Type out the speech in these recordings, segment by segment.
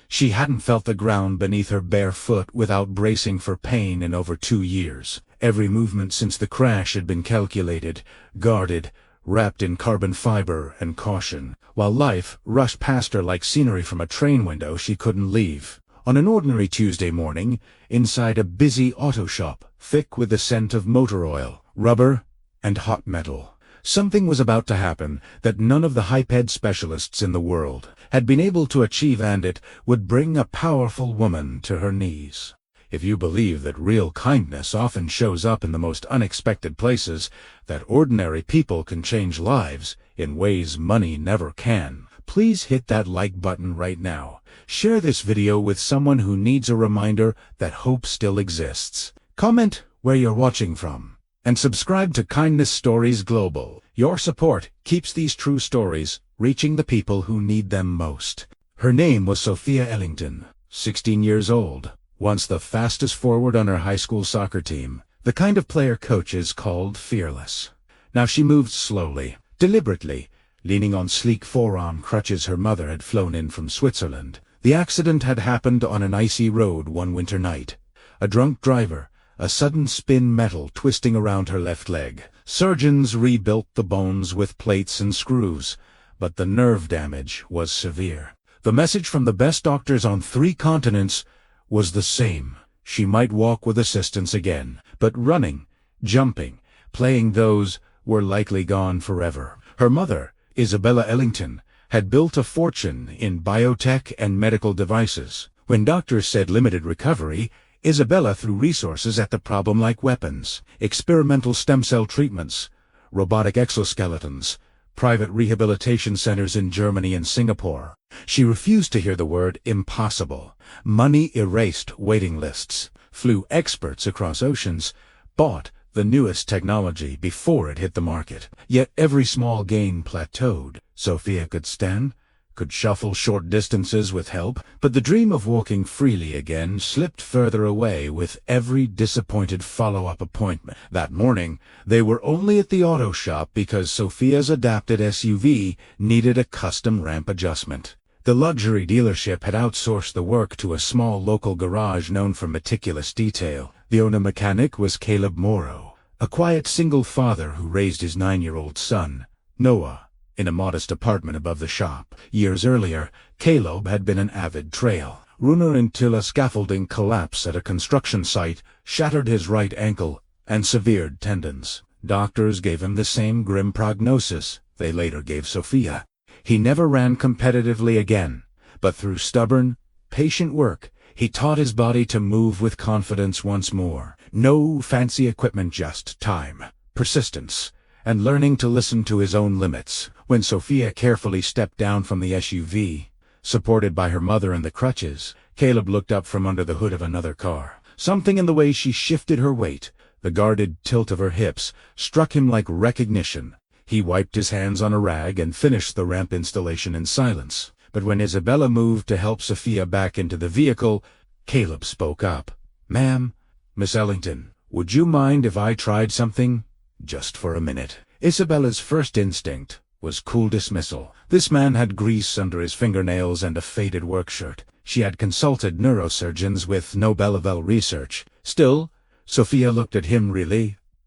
She hadn't felt the ground beneath her bare foot without bracing for pain in over 2 years. Every movement since the crash had been calculated, guarded, wrapped in carbon fiber and caution. While life rushed past her like scenery from a train window she couldn't leave. On an ordinary Tuesday morning, inside a busy auto shop, thick with the scent of motor oil, rubber, and hot metal, something was about to happen that none of the hype-ed specialists in the world had been able to achieve, and it would bring a powerful woman to her knees. If you believe that real kindness often shows up in the most unexpected places, that ordinary people can change lives in ways money never can, please hit that like button right now. Share this video with someone who needs a reminder that hope still exists. Comment where you're watching from, and subscribe to Kindness Stories Global. Your support keeps these true stories reaching the people who need them most. Her name was Sophia Ellington, 16 years old, once the fastest forward on her high school soccer team, the kind of player coaches called fearless. Now she moved slowly, deliberately, leaning on sleek forearm crutches her mother had flown in from Switzerland. The accident had happened on an icy road one winter night. A drunk driver, a sudden spin metal twisting around her left leg. Surgeons rebuilt the bones with plates and screws, but the nerve damage was severe. The message from the best doctors on 3 continents was the same. She might walk with assistance again, but running, jumping, playing those were likely gone forever. Her mother, Isabella Ellington, had built a fortune in biotech and medical devices. When doctors said limited recovery, Isabella threw resources at the problem like weapons, experimental stem cell treatments, robotic exoskeletons, private rehabilitation centers in Germany and Singapore. She refused to hear the word impossible. Money erased waiting lists, flew experts across oceans, bought the newest technology before it hit the market. Yet every small gain plateaued. Sophia could stand, could shuffle short distances with help, but the dream of walking freely again slipped further away with every disappointed follow-up appointment. That morning, they were only at the auto shop because Sophia's adapted SUV needed a custom ramp adjustment. The luxury dealership had outsourced the work to a small local garage known for meticulous detail. The owner mechanic was Caleb Morrow, a quiet single father who raised his 9-year-old son, Noah, in a modest apartment above the shop. Years earlier, Caleb had been an avid trail runner until a scaffolding collapse at a construction site shattered his right ankle and severed tendons. Doctors gave him the same grim prognosis they later gave Sophia. He never ran competitively again, but through stubborn, patient work, he taught his body to move with confidence once more. No fancy equipment, just time, persistence, and learning to listen to his own limits. When Sophia carefully stepped down from the SUV, supported by her mother and the crutches, Caleb looked up from under the hood of another car. Something in the way she shifted her weight, the guarded tilt of her hips, struck him like recognition. He wiped his hands on a rag and finished the ramp installation in silence. But when Isabella moved to help Sophia back into the vehicle, Caleb spoke up. "Ma'am, Miss Ellington, would you mind if I tried something? Just for a minute." Isabella's first instinct was cool dismissal. This man had grease under his fingernails and a faded work shirt. She had consulted neurosurgeons with no Belleville research. Still, Sophia looked at him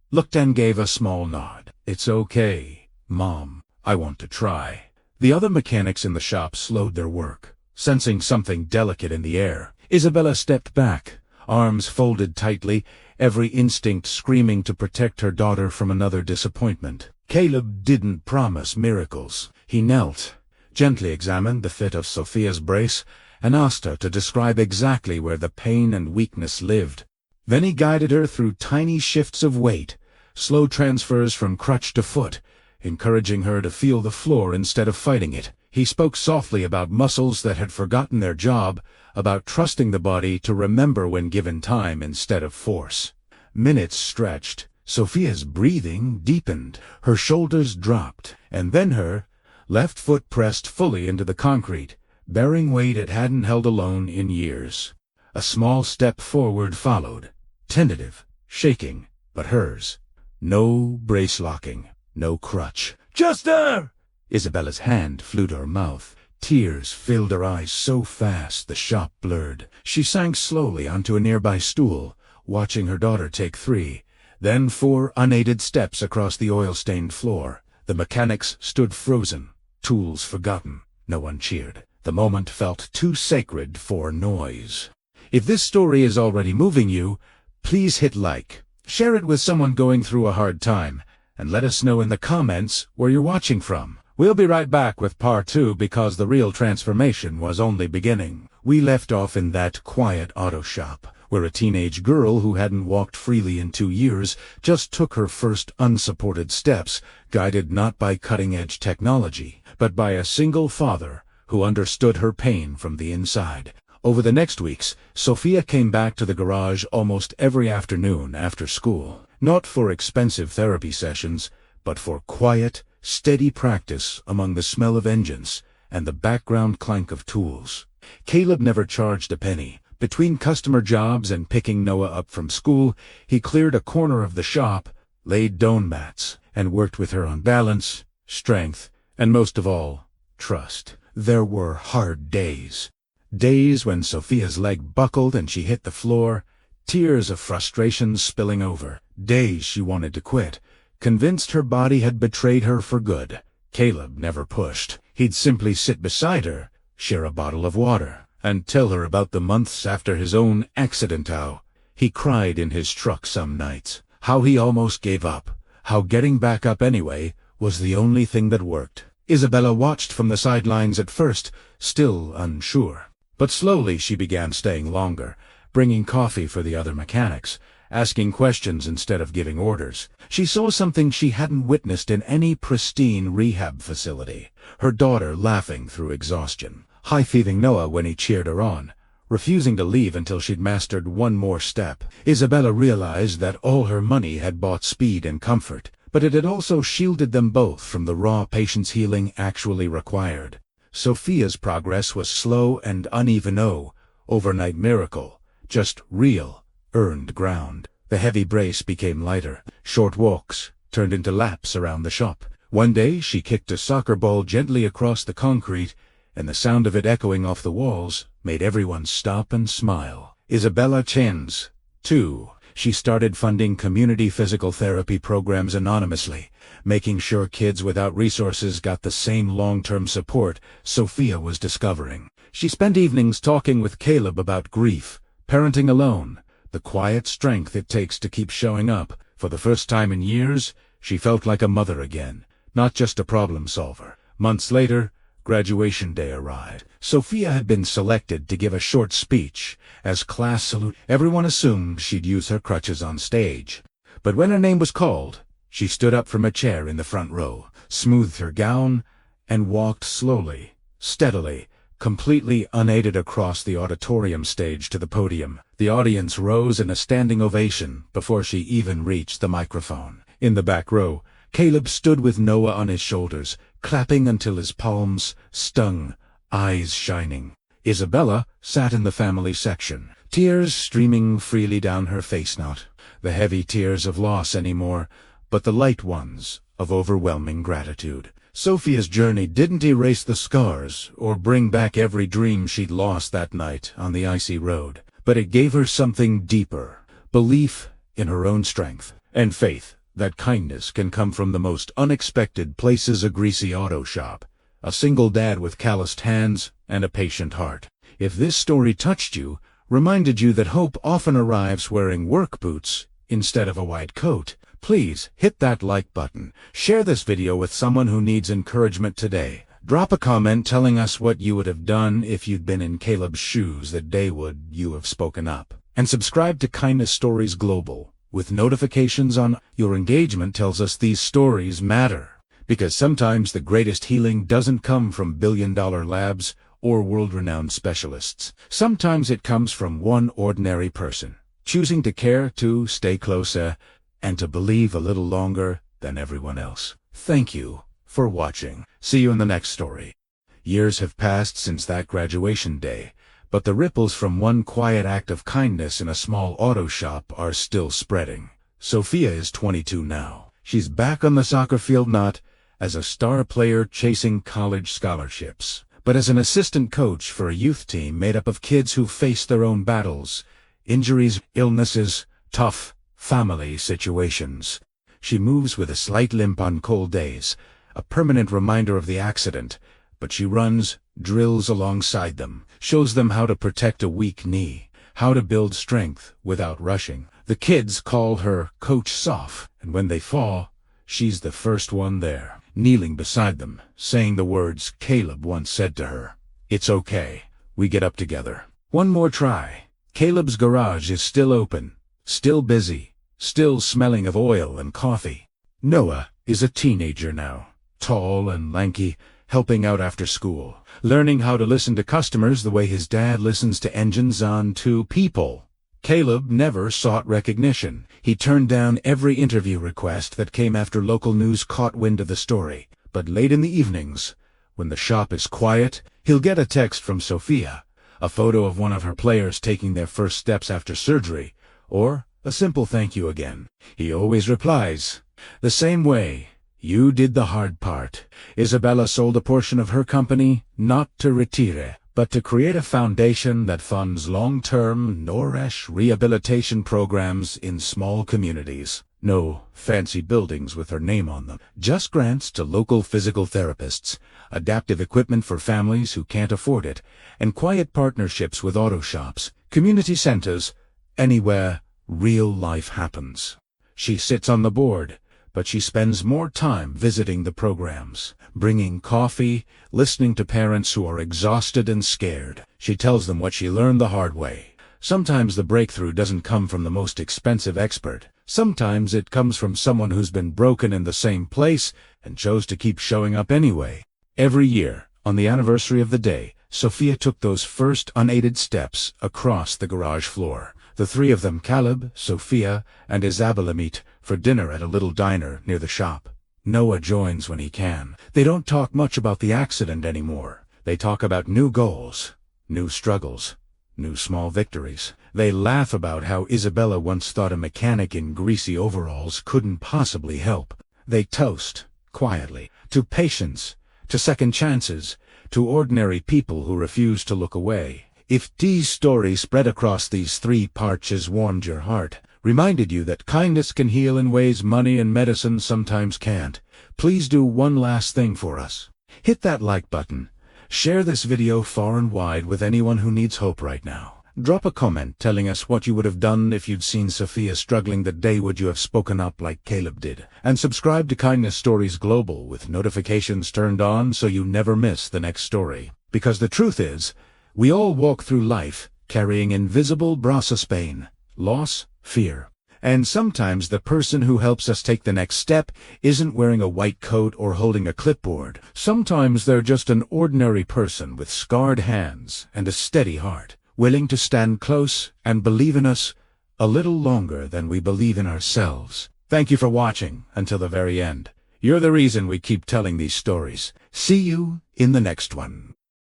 looked and gave a small nod. "It's okay, Mom. I want to try." The other mechanics in the shop slowed their work, sensing something delicate in the air. Isabella stepped back, arms folded tightly, every instinct screaming to protect her daughter from another disappointment. Caleb didn't promise miracles. He knelt, gently examined the fit of Sophia's brace, and asked her to describe exactly where the pain and weakness lived. Then he guided her through tiny shifts of weight, slow transfers from crutch to foot, encouraging her to feel the floor instead of fighting it. He spoke softly about muscles that had forgotten their job, about trusting the body to remember when given time instead of force. Minutes stretched. Sophia's breathing deepened, her shoulders dropped, and then her left foot pressed fully into the concrete, bearing weight it hadn't held alone in years. A small step forward followed, tentative, shaking, but hers. No brace locking, no crutch. "Just there!" Isabella's hand flew to her mouth. Tears filled her eyes so fast the shop blurred. She sank slowly onto a nearby stool, watching her daughter take 3, then 4 unaided steps across the oil-stained floor. The mechanics stood frozen, tools forgotten. No one cheered. The moment felt too sacred for noise. If this story is already moving you, please hit like. Share it with someone going through a hard time, and let us know in the comments where you're watching from. We'll be right back with part 2 because the real transformation was only beginning. We left off in that quiet auto shop, where a teenage girl who hadn't walked freely in 2 years just took her first unsupported steps, guided not by cutting-edge technology, but by a single father who understood her pain from the inside. Over the next weeks, Sophia came back to the garage almost every afternoon after school, not for expensive therapy sessions, but for quiet, steady practice among the smell of engines and the background clank of tools. Caleb never charged a penny. Between customer jobs and picking Noah up from school, he cleared a corner of the shop, laid stone mats, and worked with her on balance, strength, and most of all, trust. There were hard days. Days when Sophia's leg buckled and she hit the floor, tears of frustration spilling over. Days she wanted to quit, convinced her body had betrayed her for good. Caleb never pushed. He'd simply sit beside her, share a bottle of water, and tell her about the months after his own accident. How he cried in his truck some nights, how he almost gave up, how getting back up anyway was the only thing that worked. Isabella watched from the sidelines at first, still unsure. But slowly she began staying longer, bringing coffee for the other mechanics, asking questions instead of giving orders. She saw something she hadn't witnessed in any pristine rehab facility. Her daughter laughing through exhaustion, high-fiving Noah when he cheered her on, refusing to leave until she'd mastered one more step. Isabella realized that all her money had bought speed and comfort, but it had also shielded them both from the raw patience healing actually required. Sophia's progress was slow and uneven, no overnight miracle, just real, earned ground. The heavy brace became lighter. Short walks turned into laps around the shop. One day she kicked a soccer ball gently across the concrete, and the sound of it echoing off the walls made everyone stop and smile. Isabella Chen's, too. She started funding community physical therapy programs anonymously, making sure kids without resources got the same long-term support Sophia was discovering. She spent evenings talking with Caleb about grief, parenting alone, the quiet strength it takes to keep showing up. For the first time in years, she felt like a mother again, not just a problem solver. Months later, graduation day arrived. Sophia had been selected to give a short speech as class salute. Everyone assumed she'd use her crutches on stage. But when her name was called, she stood up from a chair in the front row, smoothed her gown, and walked slowly, steadily, completely unaided across the auditorium stage to the podium. The audience rose in a standing ovation before she even reached the microphone. In the back row, Caleb stood with Noah on his shoulders, clapping until his palms stung, eyes shining. Isabella sat in the family section, tears streaming freely down her face, not the heavy tears of loss anymore, but the light ones of overwhelming gratitude. Sophia's journey didn't erase the scars or bring back every dream she'd lost that night on the icy road, but it gave her something deeper, belief in her own strength, and faith that kindness can come from the most unexpected places. A greasy auto shop, a single dad with calloused hands, and a patient heart. If this story touched you, reminded you that hope often arrives wearing work boots instead of a white coat, please hit that like button. Share this video with someone who needs encouragement today. Drop a comment telling us what you would have done if you'd been in Caleb's shoes the day would you have spoken up. And subscribe to Kindness Stories Global with notifications on. Your engagement tells us these stories matter, because sometimes the greatest healing doesn't come from billion-dollar labs or world-renowned specialists. Sometimes it comes from one ordinary person, choosing to care, to stay closer, and to believe a little longer than everyone else. Thank you for watching. See you in the next story. Years have passed since that graduation day, but the ripples from one quiet act of kindness in a small auto shop are still spreading. Sophia is 22 now. She's back on the soccer field, not as a star player chasing college scholarships, but as an assistant coach for a youth team made up of kids who face their own battles, injuries, illnesses, tough family situations. She moves with a slight limp on cold days, a permanent reminder of the accident, but she runs, drills alongside them, shows them how to protect a weak knee, how to build strength without rushing. The kids call her Coach Soph, and when they fall, she's the first one there, kneeling beside them, saying the words Caleb once said to her. "It's okay. We get up together. One more try." Caleb's garage is still open, still busy, still smelling of oil and coffee. Noah is a teenager now, tall and lanky, helping out after school, learning how to listen to customers the way his dad listens to engines on to people. Caleb never sought recognition. He turned down every interview request that came after local news caught wind of the story. But late in the evenings, when the shop is quiet, he'll get a text from Sophia, a photo of one of her players taking their first steps after surgery, or a simple thank you again. He always replies, the same way. You did the hard part. Isabella sold a portion of her company, not to retire, but to create a foundation that funds long-term Noresh rehabilitation programs in small communities. No fancy buildings with her name on them, just grants to local physical therapists, adaptive equipment for families who can't afford it, and quiet partnerships with auto shops, community centers, anywhere real life happens. She sits on the board, but she spends more time visiting the programs, bringing coffee, listening to parents who are exhausted and scared. She tells them what she learned the hard way. Sometimes the breakthrough doesn't come from the most expensive expert. Sometimes it comes from someone who's been broken in the same place and chose to keep showing up anyway. Every year, on the anniversary of the day, Sophia took those first unaided steps across the garage floor. The three of them, Caleb, Sophia, and Isabella, meet for dinner at a little diner near the shop. Noah joins when he can. They don't talk much about the accident anymore. They talk about new goals, new struggles, new small victories. They laugh about how Isabella once thought a mechanic in greasy overalls couldn't possibly help. They toast, quietly, to patience, to second chances, to ordinary people who refuse to look away. If Dee's story spread across these 3 parts has warmed your heart, reminded you that kindness can heal in ways money and medicine sometimes can't, please do one last thing for us. Hit that like button. Share this video far and wide with anyone who needs hope right now. Drop a comment telling us what you would have done if you'd seen Sophia struggling that day. Would you have spoken up like Caleb did? And subscribe to Kindness Stories Global with notifications turned on so you never miss the next story. Because the truth is, we all walk through life carrying invisible brasses, pain, loss, fear. And sometimes the person who helps us take the next step isn't wearing a white coat or holding a clipboard. Sometimes they're just an ordinary person with scarred hands and a steady heart, willing to stand close and believe in us a little longer than we believe in ourselves. Thank you for watching until the very end. You're the reason we keep telling these stories. See you in the next one.